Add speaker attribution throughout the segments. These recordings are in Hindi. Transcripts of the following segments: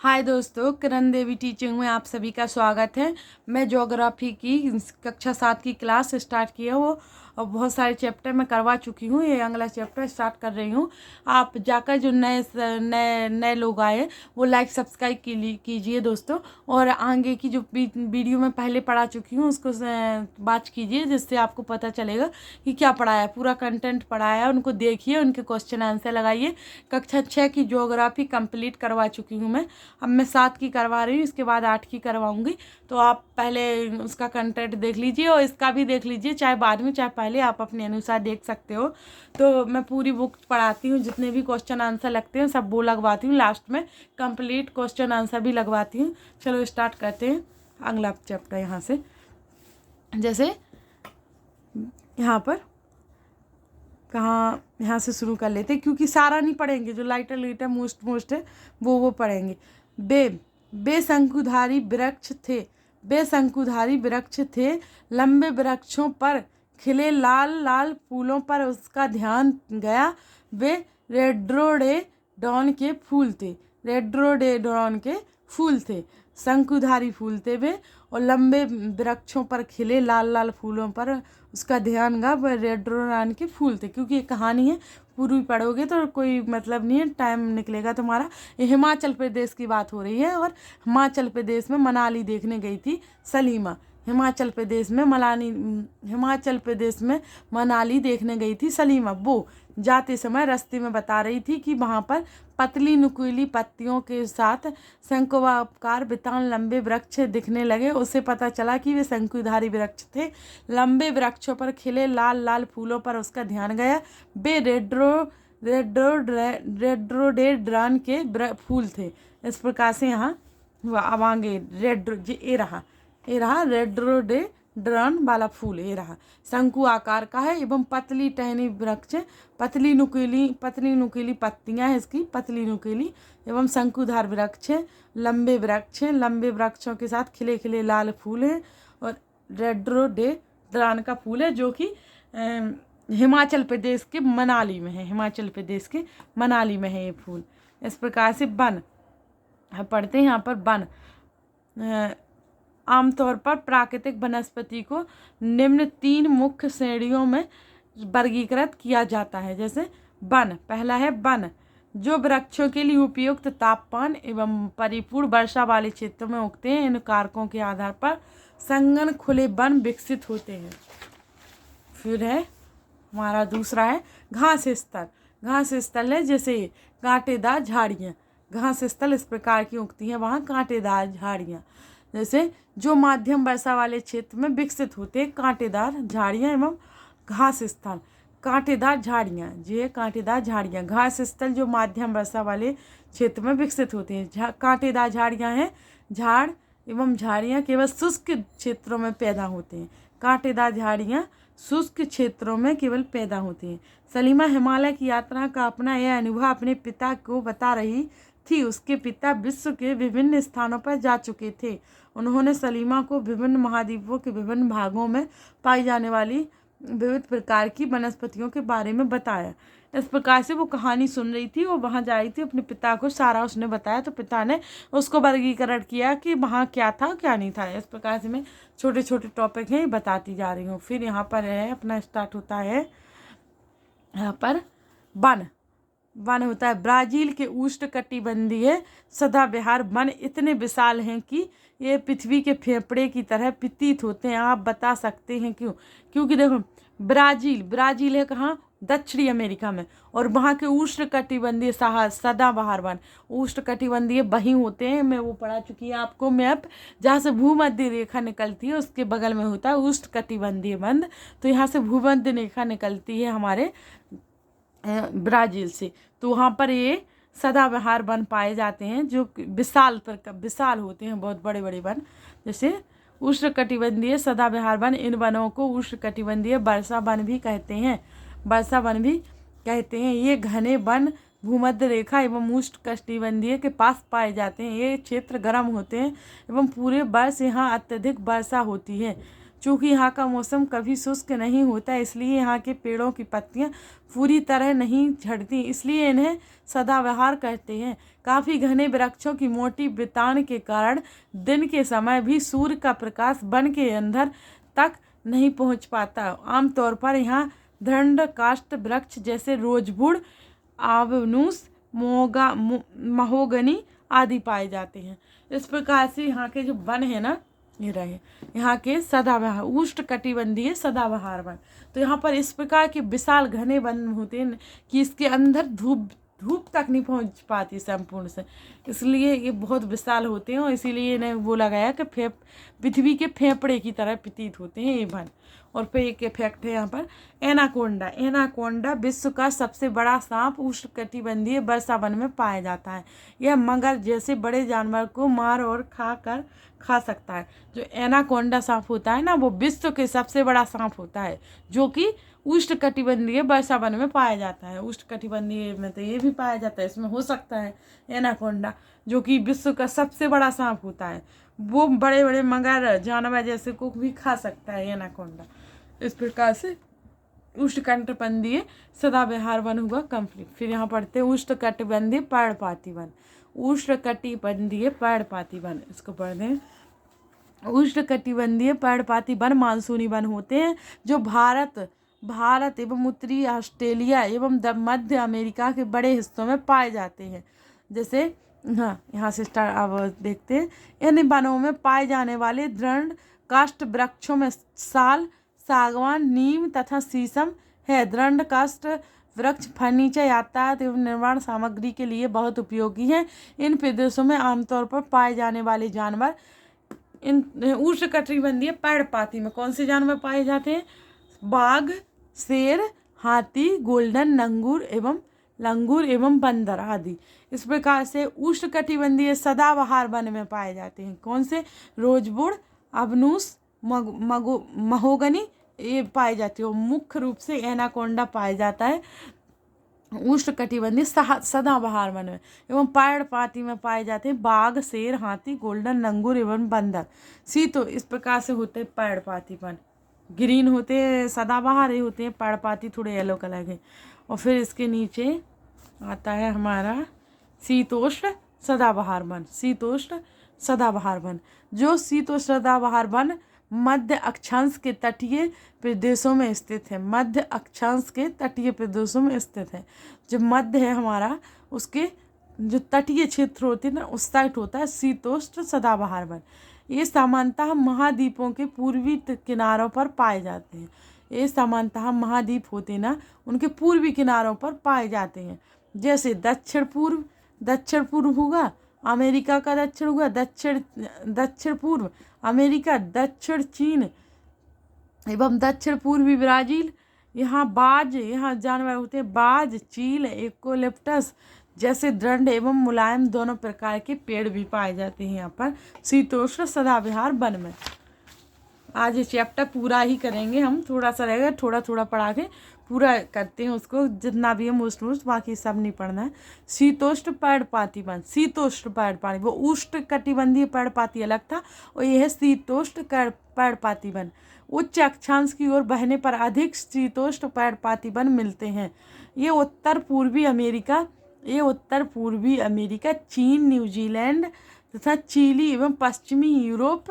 Speaker 1: हाय दोस्तों, किरण देवी टीचिंग में आप सभी का स्वागत है। मैं ज्योग्राफी की कक्षा 7 की क्लास स्टार्ट की है वो और बहुत सारे चैप्टर मैं करवा चुकी हूँ। ये अगला चैप्टर स्टार्ट कर रही हूँ। आप जाकर जो नए नए नए लोग आए वो लाइक सब्सक्राइब कीजिए दोस्तों, और आगे की जो वीडियो मैं पहले पढ़ा चुकी हूँ उसको वॉच कीजिए, जिससे आपको पता चलेगा कि क्या पढ़ाया, पूरा कंटेंट पढ़ाया। उनको देखिए, उनके क्वेश्चन आंसर लगाइए। कक्षा 6 की ज्योग्राफी कंप्लीट करवा चुकी हूँ मैं। अब मैं 7 की करवा रही हूँ, इसके बाद 8 की करवाऊंगी। तो आप पहले उसका कंटेंट देख लीजिए और इसका भी देख लीजिए, चाहे बाद में चाहे पहले, आप अपने अनुसार देख सकते हो। तो मैं पूरी बुक पढ़ाती हूँ, जितने भी क्वेश्चन आंसर लगते हैं सब वो लगवाती हूँ, लास्ट में कंप्लीट क्वेश्चन आंसर भी लगवाती हूँ। चलो स्टार्ट करते हैं अगला चैप्टर। यहाँ से जैसे यहाँ पर यहाँ से शुरू कर लेते, क्योंकि सारा नहीं पढ़ेंगे, जो लाइटर मोस्ट है वो पढ़ेंगे। बेशंकुधारी वृक्ष थे, बेशंकुधारी वृक्ष थे, लंबे वृक्षों पर खिले लाल लाल फूलों पर उसका ध्यान गया। वे रेड्रोडेडॉन के फूल थे, रेड्रोडेडॉन के फूल थे। शंकुधारी फूल थे वे, और लंबे वृक्षों पर खिले लाल लाल फूलों पर उसका ध्यान गया। वह रेड्रोडेडॉन के फूल थे, क्योंकि ये कहानी है, पूरी पढ़ोगे तो कोई मतलब नहीं है, टाइम निकलेगा तुम्हारा। ये हिमाचल प्रदेश की बात हो रही है, और हिमाचल प्रदेश में मनाली देखने गई थी सलीमा। हिमाचल प्रदेश में मनाली देखने गई थी सलीमा। वो जाते समय रास्ते में बता रही थी कि वहाँ पर पतली नुकीली पत्तियों के साथ शंकुआकार वितान लंबे वृक्ष दिखने लगे। उसे पता चला कि वे शंकुधारी वृक्ष थे। लंबे वृक्षों पर खिले लाल लाल फूलों पर उसका ध्यान गया। वे रेड्रोडेड्रान के फूल थे। इस प्रकार से यहाँ अब आगे ये रहा रेड्रोडेड्रन वाला फूल, ये रहा शंकु आकार का है एवं पतली टहनी वृक्ष, पतली नुकीली पत्तियां हैं इसकी, पतली नुकीली, एवं शंकुधार वृक्ष है, लंबे वृक्ष हैं, लंबे वृक्षों के साथ खिले खिले लाल फूल हैं, और रेड्रोडेड्रन का फूल है, जो कि हिमाचल प्रदेश के मनाली में है। हिमाचल प्रदेश के मनाली में है ये फूल। इस प्रकार से वन पढ़ते हैं। यहाँ पर वन आमतौर पर प्राकृतिक वनस्पति को निम्न 3 मुख्य श्रेणियों में वर्गीकृत किया जाता है। जैसे वन, पहला है वन जो वृक्षों के लिए उपयुक्त तापमान एवं परिपूर्ण वर्षा वाले क्षेत्रों में उगते हैं। इन कारकों के आधार पर संघन खुले वन विकसित होते हैं। फिर है हमारा दूसरा है घास स्थल। घास स्थल है जैसे कांटेदार झाड़ियाँ, घास स्थल इस प्रकार की उगती हैं वहाँ कांटेदार झाड़ियाँ। जैसे जो माध्यम वर्षा वाले क्षेत्र में विकसित होते हैं कांटेदार झाड़ियाँ एवं घास स्थल। कांटेदार झाड़ियाँ, ये कांटेदार झाड़ियाँ, घास स्थल जो माध्यम वर्षा वाले क्षेत्र में विकसित होते हैं। कांटेदार झाड़ियाँ हैं, झाड़ एवं झाड़ियाँ केवल शुष्क क्षेत्रों में पैदा होते हैं। कांटेदार झाड़ियाँ शुष्क क्षेत्रों में केवल पैदा होती हैं। सलीमा हिमालय की यात्रा का अपना यह अनुभव अपने पिता को बता रही थी। उसके पिता विश्व के विभिन्न स्थानों पर जा चुके थे। उन्होंने सलीमा को विभिन्न महाद्वीपों के विभिन्न भागों में पाई जाने वाली विविध प्रकार की वनस्पतियों के बारे में बताया। इस प्रकार से वो कहानी सुन रही थी, वो वहाँ जा रही थी, अपने पिता को सारा उसने बताया, तो पिता ने उसको वर्गीकरण किया कि वहाँ क्या था क्या नहीं था। इस प्रकार से मैं छोटे छोटे टॉपिक हैं बताती जा रही हूँ। फिर यहाँ पर है अपना स्टार्ट होता है, यहाँ पर वन होता है। ब्राज़ील के उष्णकटिबंधीय सदाबहार वन इतने विशाल हैं कि ये पृथ्वी के फेफड़े की तरह प्रतीत होते हैं। आप बता सकते हैं क्यों? क्योंकि देखो ब्राज़ील है कहाँ? दक्षिणी अमेरिका में, और वहाँ के उष्णकटिबंधीय सदाबहार वन, उष्णकटिबंधीय वहीं होते हैं। मैं वो पढ़ा चुकी है आपको मैप, जहाँ से भूमध्य रेखा निकलती है उसके बगल में होता है उष्णकटिबंधीय वन। तो यहाँ से भूमध्य रेखा निकलती है हमारे ब्राज़ील से, तो वहाँ पर ये सदाबहार वन पाए जाते हैं, जो विशाल होते हैं, बहुत बड़े बड़े वन। जैसे उष्णकटिबंधीय सदाबहार वन, इन वनों को उष्णकटिबंधीय वर्षा वन भी कहते हैं। ये घने वन भूमध्य रेखा एवं उष्णकटिबंधीय के पास पाए जाते हैं। ये क्षेत्र गर्म होते हैं एवं पूरे वर्ष यहाँ अत्यधिक वर्षा होती है। चूँकि यहाँ का मौसम कभी शुष्क नहीं होता, इसलिए यहाँ के पेड़ों की पत्तियाँ पूरी तरह नहीं झड़ती, इसलिए इन्हें सदाबहार कहते हैं। काफ़ी घने वृक्षों की मोटी बेतान के कारण दिन के समय भी सूर्य का प्रकाश वन के अंदर तक नहीं पहुँच पाता। आमतौर पर यहाँ दृढ़ काष्ठ वृक्ष जैसे रोजवुड, आबनूस, महोगनी आदि पाए जाते हैं। इस प्रकार से यहाँ के जो वन है ना, ये रहे यहाँ के सदाबहार उष्णकटिबंधीय सदाबहार वन। तो यहाँ पर इस प्रकार के विशाल घने वन होते हैं कि इसके अंदर धूप तक नहीं पहुँच पाती संपूर्ण से, इसलिए ये बहुत विशाल होते हैं और इसीलिए इन्हें बोला गया कि पृथ्वी के फेफड़े की तरह प्रतीत होते हैं ये वन। और फिर एक इफेक्ट है यहाँ पर एनाकोंडा। एनाकोंडा विश्व का सबसे बड़ा सांप उष्णकटिबंधीय वर्षा वन में पाया जाता है। यह मगर जैसे बड़े जानवर को मार और खा सकता है। जो एनाकोंडा सांप होता है ना, वो विश्व के सबसे बड़ा सांप होता है, जो कि उष्णकटिबंधीय वर्षा वन में पाया जाता है। उष्णकटिबंधीय में तो ये भी पाया जाता है, इसमें हो सकता है एनाकोंडा, जो कि विश्व का सबसे बड़ा सांप होता है। वो बड़े बड़े मगर जानवर जैसे को भी खा सकता है एनाकोंडा। इस प्रकार से उष्णकटिबंधीय सदाबहार वन हुआ कंप्लीट। फिर यहाँ पढ़ते हैं उष्णकटिबंधीय पर्णपाती वन। उष्णकटिबंधीय पर्णपाती वन, इसको पढ़ते हैं। उष्णकटिबंधीय पर्णपाती वन मानसूनी वन होते हैं जो भारत एवं उत्तरी ऑस्ट्रेलिया एवं मध्य अमेरिका के बड़े हिस्सों में पाए जाते हैं। जैसे यहाँ से स्टार्ट अब देखते हैं। इन वनों में पाए जाने वाले दृढ़ काष्ठ वृक्षों में साल, सागवान, नीम तथा शीशम है। दृढ़ काष्ठ वृक्ष फर्नीचर, यातायात एवं निर्माण सामग्री के लिए बहुत उपयोगी हैं। इन प्रदेशों में आमतौर पर पाए जाने वाले जानवर इन उष्णकटिबंधीय पर्णपाती में कौन से जानवर पाए जाते हैं? बाघ, शेर, हाथी, गोल्डन लंगूर एवं बंदर आदि। इस प्रकार से उष्णकटिबंधीय सदाबहार वन में पाए जाते हैं। कौन से? रोजवुड, अबनूस, महोगनी ये पाए जाते हैं। मुख्य रूप से एनाकोंडा पाया जाता है उष्णकटिबंधीय सदाबहार वन में। एवं पर्णपाती में पाए जाते हैं बाघ, शेर, हाथी, गोल्डन लंगूर एवं बंदर। तो इस प्रकार से होते हैं पर्णपाती वन। ग्रीन होते हैं सदाबहार, ये होते हैं पर्णपाती, थोड़े येलो कलर के। और फिर इसके नीचे आता है हमारा शीतोष्ण सदाबहार वन। शीतोष्ण सदाबहार वन, जो शीतोष्ण सदाबहार वन मध्य अक्षांश के तटीय प्रदेशों में स्थित है। मध्य अक्षांश के तटीय प्रदेशों में स्थित है। जो मध्य है हमारा, उसके जो तटीय क्षेत्र होते हैं ना, उस साइड होता है शीतोष्ण सदाबहार वन। ये सामान्यतः महाद्वीपों के पूर्वी किनारों पर पाए जाते हैं। ये सामान्यतः महाद्वीप होते ना, उनके पूर्वी किनारों पर पाए जाते हैं। जैसे दक्षिण पूर्व होगा अमेरिका का, दक्षिण होगा दक्षिण पूर्व अमेरिका, दक्षिण चीन एवं दक्षिण पूर्वी ब्राज़ील। यहाँ जानवर होते हैं बाज, चील, यूकेलिप्टस जैसे दृढ़ एवं मुलायम दोनों प्रकार के पेड़ भी पाए जाते हैं यहाँ पर शीतोष्ण सदाबहार वन में। आज ये चैप्टर पूरा ही करेंगे हम, थोड़ा सा रहेगा, थोड़ा पढ़ा के पूरा करते हैं उसको, जितना भी है मोस्ट बाकी सब नहीं पढ़ना है। शीतोष्ण पर्णपाती वन। शीतोष्ण पर्णपाती, वो उष्णकटिबंधीय पर्णपाती अलग था और ये है शीतोष्ण पर्णपाती वन। उच्च अक्षांश की ओर बहने पर अधिक शीतोष्ण पर्णपाती वन मिलते हैं। ये उत्तर पूर्वी अमेरिका, चीन, न्यूजीलैंड तथा चिली एवं पश्चिमी यूरोप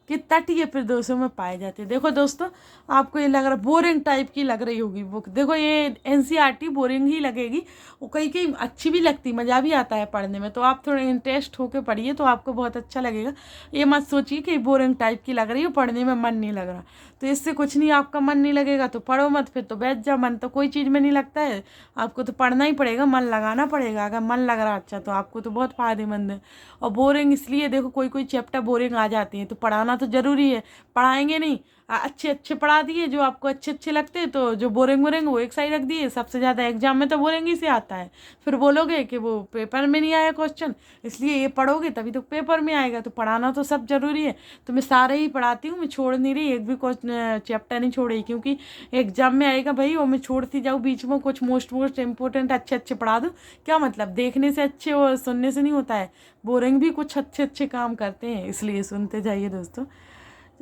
Speaker 1: के तटीय प्रदेशों में पाए जाते हैं। देखो दोस्तों, आपको ये लग रहा बोरिंग टाइप की लग रही होगी बुक, देखो ये एनसीईआरटी बोरिंग ही लगेगी, वो कहीं अच्छी भी लगती, मज़ा भी आता है पढ़ने में। तो आप थोड़े इंटरेस्ट होकर पढ़िए तो आपको बहुत अच्छा लगेगा। ये मत सोचिए कि बोरिंग टाइप की लग रही है, पढ़ने में मन नहीं लग रहा, तो इससे कुछ नहीं, आपका मन नहीं लगेगा तो पढ़ो मत, फिर तो बैठ जाओ। मन तो कोई चीज़ में नहीं लगता है, आपको तो पढ़ना ही पड़ेगा, मन लगाना पड़ेगा। अगर मन लग रहा अच्छा तो आपको तो बहुत फ़ायदेमंद है। और बोरिंग इसलिए, देखो कोई चैप्टर बोरिंग आ जाती है तो पढ़ाना तो ज़रूरी है, पढ़ाएंगे नहीं, अच्छे पढ़ा दिए जो आपको अच्छे लगते हैं, तो जो बोरिंग वो एक साइड रख दिए। सबसे ज़्यादा एग्जाम में तो बोरिंग ही से आता है, फिर बोलोगे कि वो पेपर में नहीं आया क्वेश्चन, इसलिए ये पढ़ोगे तभी तो पेपर में आएगा। तो पढ़ाना तो सब ज़रूरी है, तो मैं सारे ही पढ़ाती हूँ, मैं छोड़ नहीं रही, एक भी चैप्टर नहीं छोड़ रही, क्योंकि एग्जाम में आएगा भाई, और मैं छोड़ती जाऊँ बीच में, कुछ मोस्ट इंपॉर्टेंट अच्छे पढ़ा दूँ, क्या मतलब, देखने से अच्छे और सुनने से नहीं होता है। बोरिंग भी कुछ अच्छे काम करते हैं, इसलिए सुनते जाइए दोस्तों।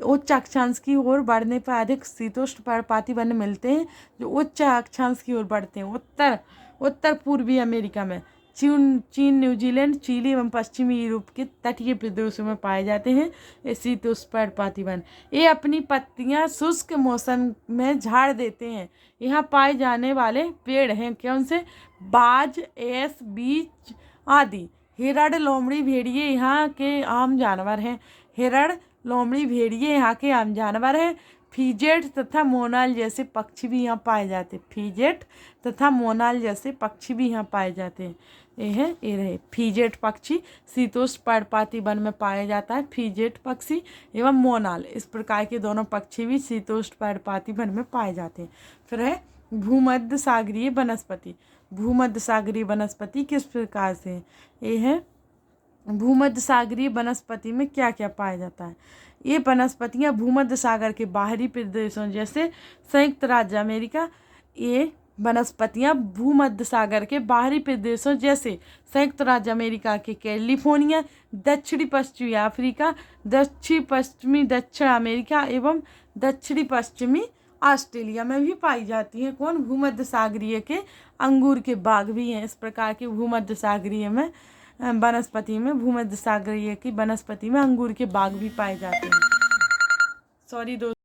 Speaker 1: उच्च अक्षांश की ओर बढ़ने पर अधिक शीतोष्ण पर्णपाती वन मिलते हैं, जो उच्च अक्षांश की ओर बढ़ते हैं। उत्तर पूर्वी अमेरिका में चीन, न्यूजीलैंड, चिली एवं पश्चिमी यूरोप के तटीय प्रदेशों में पाए जाते हैं ये शीतोष्ण पर्णपाती वन। ये अपनी पत्तियां शुष्क मौसम में झाड़ देते हैं। यहाँ पाए जाने वाले पेड़ हैं कौन से? बाज, एस, बीच आदि। हिरण, लोमड़ी, भेड़िए यहाँ के आम जानवर हैं। हिरण, लोमड़ी, भेड़िए यहाँ के आम जानवर हैं। फीजेट तथा मोनाल जैसे पक्षी भी यहाँ पाए जाते हैं। फीजेट तथा मोनाल जैसे पक्षी भी यहाँ पाए जाते हैं। ये रहे फीजेट पक्षी शीतोष्ण पर्णपाती वन में पाया जाता है। फीजेट पक्षी एवं मोनाल, इस प्रकार के दोनों पक्षी भी शीतोष्ण पर्णपाती वन में पाए जाते हैं। फिर है भूमध्य सागरीय वनस्पति। भूमध्य सागरीय वनस्पति किस प्रकार से? ये है भूमध्य सागरीय वनस्पति में क्या क्या पाया जाता है? ये वनस्पतियां भूमध्य सागर के बाहरी प्रदेशों जैसे संयुक्त राज्य अमेरिका, ये वनस्पतियां भूमध्य सागर के बाहरी प्रदेशों जैसे संयुक्त राज्य अमेरिका के कैलिफोर्निया, दक्षिणी पश्चिमी अफ्रीका, दक्षिण पश्चिमी दक्षिण अमेरिका एवं दक्षिणी पश्चिमी ऑस्ट्रेलिया में भी पाई जाती हैं। कौन? भूमध्य सागरीय के अंगूर के बाग भी हैं। इस प्रकार के भूमध्य सागरीय में वनस्पति में भूमध्य सागरीय की वनस्पति में अंगूर के बाग भी पाए जाते हैं। सॉरी दोस्तों।